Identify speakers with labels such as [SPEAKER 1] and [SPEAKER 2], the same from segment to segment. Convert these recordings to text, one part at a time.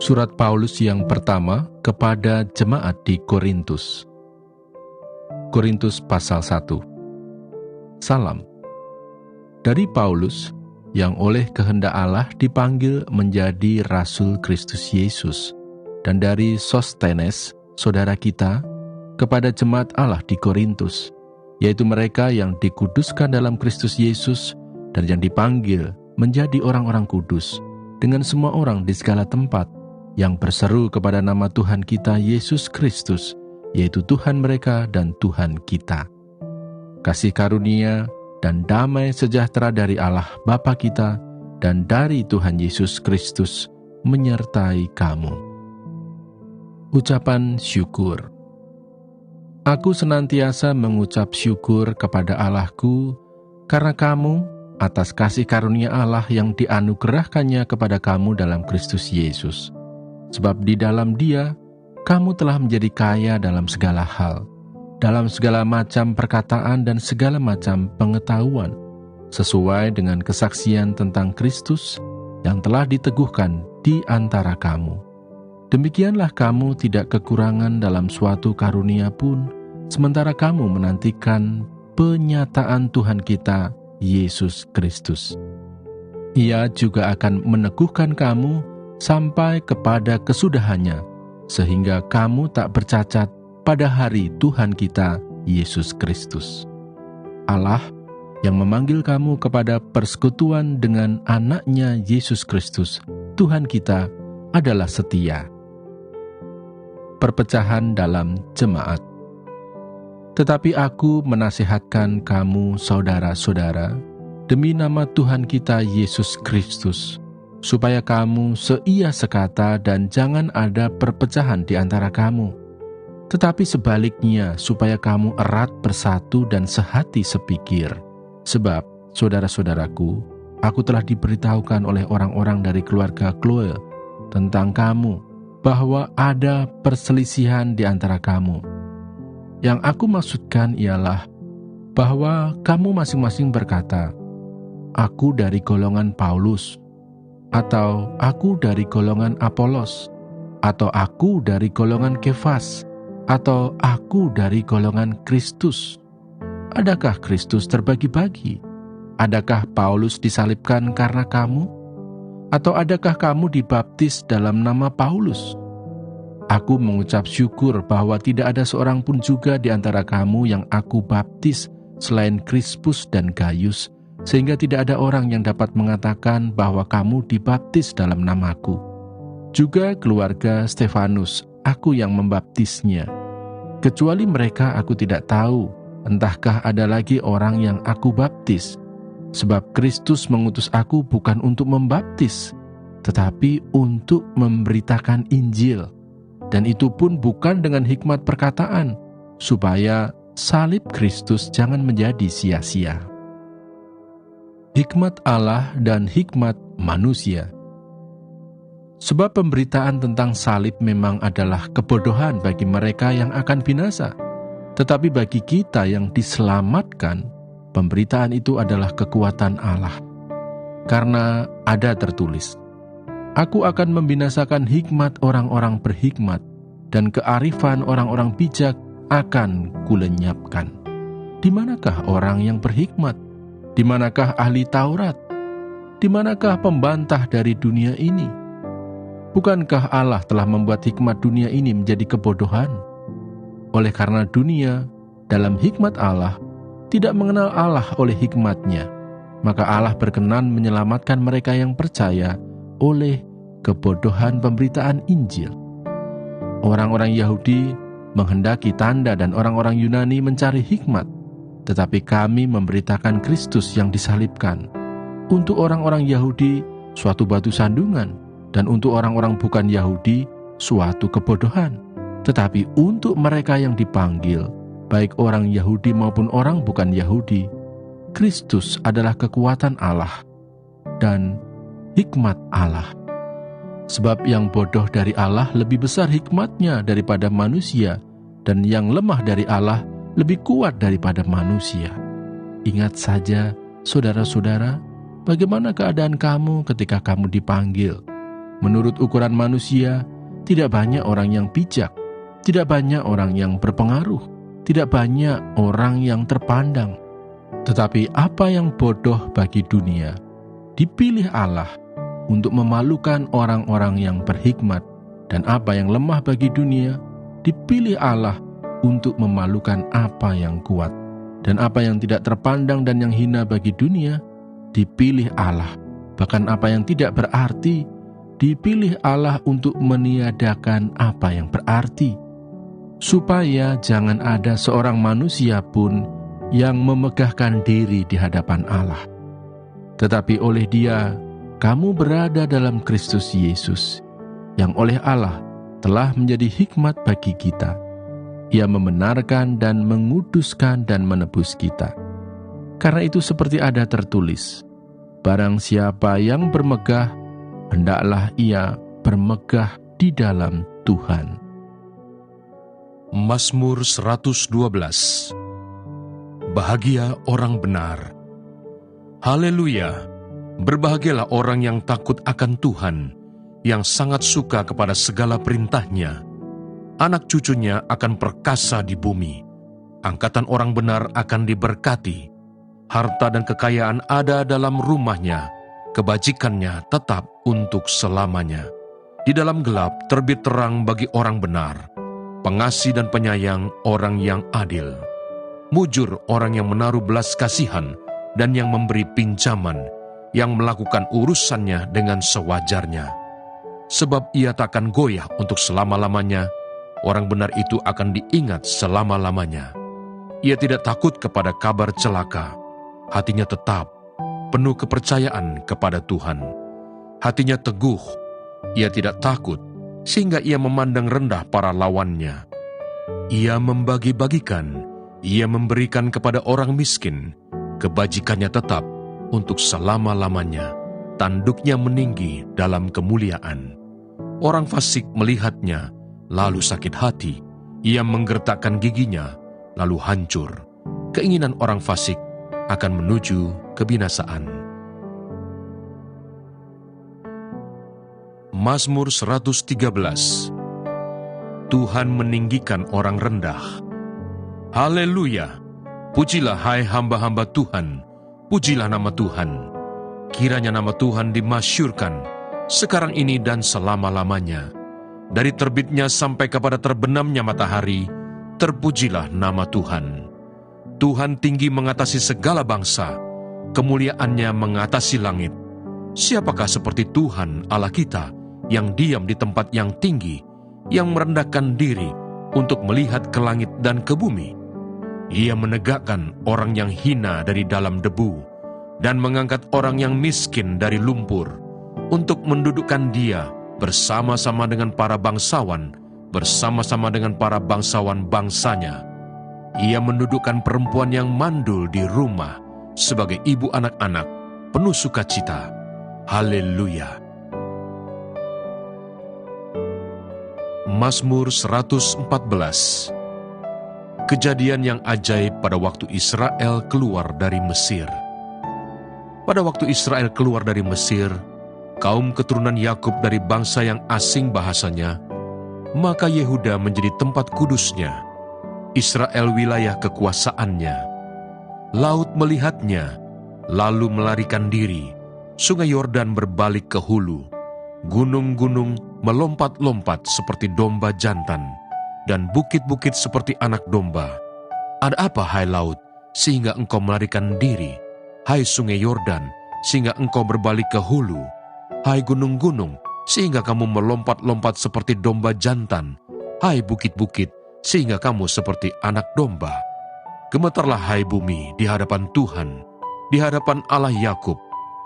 [SPEAKER 1] Surat Paulus yang pertama kepada jemaat di Korintus. Korintus pasal 1. Salam. Dari Paulus, yang oleh kehendak Allah dipanggil menjadi Rasul Kristus Yesus, dan dari Sostenes, saudara kita, kepada jemaat Allah di Korintus, yaitu mereka yang dikuduskan dalam Kristus Yesus dan yang dipanggil menjadi orang-orang kudus, dengan semua orang di segala tempat, yang berseru kepada nama Tuhan kita Yesus Kristus, yaitu Tuhan mereka dan Tuhan kita. Kasih karunia dan damai sejahtera dari Allah Bapa kita dan dari Tuhan Yesus Kristus menyertai kamu. Ucapan syukur. Aku senantiasa mengucap syukur kepada Allahku karena kamu atas kasih karunia Allah yang dianugerahkannya kepada kamu dalam Kristus Yesus. Sebab di dalam Dia, kamu telah menjadi kaya dalam segala hal, dalam segala macam perkataan dan segala macam pengetahuan, sesuai dengan kesaksian tentang Kristus yang telah diteguhkan di antara kamu. Demikianlah kamu tidak kekurangan dalam suatu karunia pun, sementara kamu menantikan penyataan Tuhan kita, Yesus Kristus. Ia juga akan meneguhkan kamu sampai kepada kesudahannya, sehingga kamu tak bercacat pada hari Tuhan kita, Yesus Kristus. Allah yang memanggil kamu kepada persekutuan dengan anaknya Yesus Kristus, Tuhan kita, adalah setia. Perpecahan dalam jemaat. Tetapi aku menasihatkan kamu, saudara-saudara, demi nama Tuhan kita Yesus Kristus, supaya kamu seia sekata dan jangan ada perpecahan di antara kamu. Tetapi sebaliknya, supaya kamu erat bersatu dan sehati sepikir. Sebab, saudara-saudaraku, aku telah diberitahukan oleh orang-orang dari keluarga Chloe tentang kamu, bahwa ada perselisihan di antara kamu. Yang aku maksudkan ialah bahwa kamu masing-masing berkata, aku dari golongan Paulus, atau aku dari golongan Apolos, atau aku dari golongan Kefas, atau aku dari golongan Kristus. Adakah Kristus terbagi-bagi? Adakah Paulus disalibkan karena kamu? Atau adakah kamu dibaptis dalam nama Paulus? Aku mengucap syukur bahwa tidak ada seorang pun juga di antara kamu yang aku baptis selain Krispus dan Gaius, sehingga tidak ada orang yang dapat mengatakan bahwa kamu dibaptis dalam namaku. Juga keluarga Stefanus, aku yang membaptisnya. Kecuali mereka aku tidak tahu, entahkah ada lagi orang yang aku baptis. Sebab Kristus mengutus aku bukan untuk membaptis, tetapi untuk memberitakan Injil. Dan itu pun bukan dengan hikmat perkataan, supaya salib Kristus jangan menjadi sia-sia. Hikmat Allah dan hikmat manusia. Sebab pemberitaan tentang salib memang adalah kebodohan bagi mereka yang akan binasa. Tetapi bagi kita yang diselamatkan, pemberitaan itu adalah kekuatan Allah. Karena ada tertulis, aku akan membinasakan hikmat orang-orang berhikmat, dan kearifan orang-orang bijak akan kulenyapkan. Di manakah orang yang berhikmat? Di manakah ahli Taurat? Di manakah pembantah dari dunia ini? Bukankah Allah telah membuat hikmat dunia ini menjadi kebodohan? Oleh karena dunia, dalam hikmat Allah, tidak mengenal Allah oleh hikmatnya, maka Allah berkenan menyelamatkan mereka yang percaya oleh kebodohan pemberitaan Injil. Orang-orang Yahudi menghendaki tanda dan orang-orang Yunani mencari hikmat, tetapi kami memberitakan Kristus yang disalibkan. Untuk orang-orang Yahudi, suatu batu sandungan, dan untuk orang-orang bukan Yahudi, suatu kebodohan. Tetapi untuk mereka yang dipanggil, baik orang Yahudi maupun orang bukan Yahudi, Kristus adalah kekuatan Allah dan hikmat Allah. Sebab yang bodoh dari Allah lebih besar hikmatnya daripada manusia, dan yang lemah dari Allah lebih kuat daripada manusia. Ingat saja, saudara-saudara, bagaimana keadaan kamu ketika kamu dipanggil. Menurut ukuran manusia, tidak banyak orang yang bijak, tidak banyak orang yang berpengaruh, tidak banyak orang yang terpandang. Tetapi apa yang bodoh bagi dunia, dipilih Allah untuk memalukan orang-orang yang berhikmat, dan apa yang lemah bagi dunia, dipilih Allah untuk memalukan apa yang kuat. Dan apa yang tidak terpandang dan yang hina bagi dunia, dipilih Allah. Bahkan apa yang tidak berarti, dipilih Allah untuk meniadakan apa yang berarti. Supaya jangan ada seorang manusia pun yang memegahkan diri di hadapan Allah. Tetapi oleh Dia, kamu berada dalam Kristus Yesus, yang oleh Allah telah menjadi hikmat bagi kita. Ia membenarkan dan menguduskan dan menebus kita. Karena itu seperti ada tertulis, barang siapa yang bermegah, hendaklah ia bermegah di dalam Tuhan.
[SPEAKER 2] Mazmur 112. Bahagia orang benar. Haleluya! Berbahagialah orang yang takut akan Tuhan, yang sangat suka kepada segala perintahnya. Anak cucunya akan perkasa di bumi. Angkatan orang benar akan diberkati. Harta dan kekayaan ada dalam rumahnya. Kebajikannya tetap untuk selamanya. Di dalam gelap terbit terang bagi orang benar. Pengasih dan penyayang orang yang adil. Mujur orang yang menaruh belas kasihan dan yang memberi pinjaman, yang melakukan urusannya dengan sewajarnya. Sebab ia takkan goyah untuk selama-lamanya. Orang benar itu akan diingat selama-lamanya. Ia tidak takut kepada kabar celaka. Hatinya tetap penuh kepercayaan kepada Tuhan. Hatinya teguh, ia tidak takut, sehingga ia memandang rendah para lawannya. Ia membagi-bagikan, ia memberikan kepada orang miskin. Kebajikannya tetap untuk selama-lamanya. Tanduknya meninggi dalam kemuliaan. Orang fasik melihatnya, lalu sakit hati. Ia menggertakkan giginya, lalu hancur. Keinginan orang fasik akan menuju kebinasaan. Mazmur 113. Tuhan meninggikan orang rendah. Haleluya! Pujilah hai hamba-hamba Tuhan, pujilah nama Tuhan. Kiranya nama Tuhan dimasyurkan, sekarang ini dan selama-lamanya. Dari terbitnya sampai kepada terbenamnya matahari, terpujilah nama Tuhan. Tuhan tinggi mengatasi segala bangsa, kemuliaannya mengatasi langit. Siapakah seperti Tuhan Allah kita, yang diam di tempat yang tinggi, yang merendahkan diri untuk melihat ke langit dan ke bumi? Ia menegakkan orang yang hina dari dalam debu, dan mengangkat orang yang miskin dari lumpur, untuk mendudukkan dia bersama-sama dengan para bangsawan, bersama-sama dengan para bangsawan bangsanya. Ia mendudukkan perempuan yang mandul di rumah sebagai ibu anak-anak, penuh sukacita. Haleluya! Mazmur 114. Kejadian yang ajaib pada waktu Israel keluar dari Mesir. Pada waktu Israel keluar dari Mesir, kaum keturunan Yakub dari bangsa yang asing bahasanya, maka Yehuda menjadi tempat kudusnya, Israel wilayah kekuasaannya. Laut melihatnya, lalu melarikan diri, sungai Yordan berbalik ke hulu, gunung-gunung melompat-lompat seperti domba jantan, dan bukit-bukit seperti anak domba. Ada apa, hai laut, sehingga engkau melarikan diri? Hai sungai Yordan, sehingga engkau berbalik ke hulu? Hai gunung-gunung, sehingga kamu melompat-lompat seperti domba jantan. Hai bukit-bukit, sehingga kamu seperti anak domba. Gemetarlah hai bumi di hadapan Tuhan, di hadapan Allah Yakub,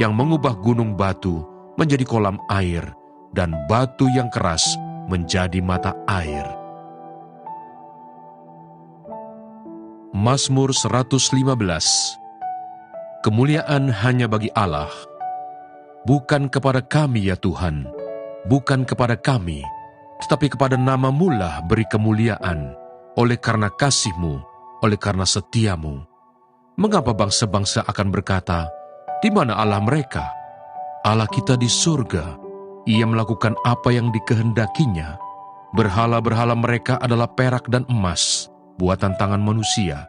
[SPEAKER 2] yang mengubah gunung batu menjadi kolam air, dan batu yang keras menjadi mata air. Mazmur 115. Kemuliaan hanya bagi Allah. Bukan kepada kami ya Tuhan, bukan kepada kami, tetapi kepada nama-Mu lah beri kemuliaan, oleh karena kasih-Mu, oleh karena setia-Mu. Mengapa bangsa-bangsa akan berkata, di mana Allah mereka? Allah kita di surga. Ia melakukan apa yang dikehendakinya. Berhala-berhala mereka adalah perak dan emas, buatan tangan manusia,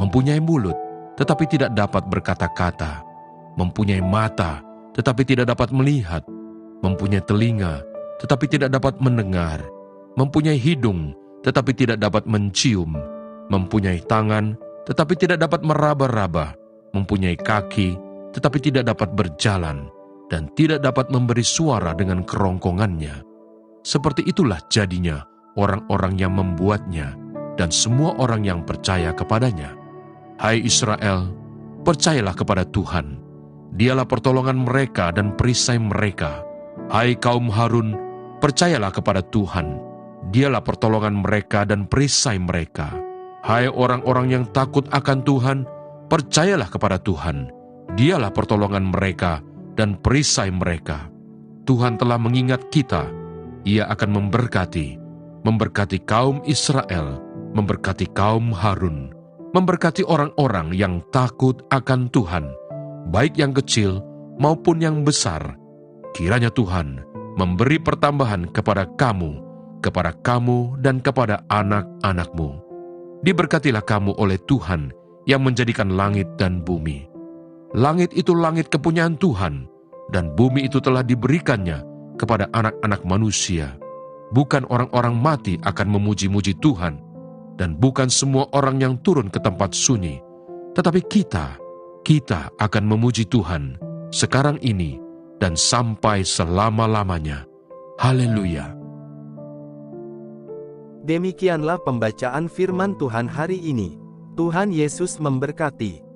[SPEAKER 2] mempunyai mulut, tetapi tidak dapat berkata-kata, mempunyai mata, tetapi tidak dapat melihat, mempunyai telinga, tetapi tidak dapat mendengar, mempunyai hidung, tetapi tidak dapat mencium, mempunyai tangan, tetapi tidak dapat meraba-raba, mempunyai kaki, tetapi tidak dapat berjalan, dan tidak dapat memberi suara dengan kerongkongannya. Seperti itulah jadinya orang-orang yang membuatnya, dan semua orang yang percaya kepadanya. Hai Israel, percayalah kepada Tuhan. Dialah pertolongan mereka dan perisai mereka. Hai kaum Harun, percayalah kepada Tuhan. Dialah pertolongan mereka dan perisai mereka. Hai orang-orang yang takut akan Tuhan, percayalah kepada Tuhan. Dialah pertolongan mereka dan perisai mereka. Tuhan telah mengingat kita. Ia akan memberkati kaum Israel, memberkati kaum Harun, memberkati orang-orang yang takut akan Tuhan, baik yang kecil maupun yang besar. Kiranya Tuhan memberi pertambahan kepada kamu dan kepada anak-anakmu. Diberkatilah kamu oleh Tuhan yang menjadikan langit dan bumi. Langit itu langit kepunyaan Tuhan, dan bumi itu telah diberikannya kepada anak-anak manusia. Bukan orang-orang mati akan memuji-muji Tuhan, dan bukan semua orang yang turun ke tempat sunyi, tetapi kita akan memuji Tuhan sekarang ini dan sampai selama-lamanya. Haleluya.
[SPEAKER 3] Demikianlah pembacaan firman Tuhan hari ini. Tuhan Yesus memberkati.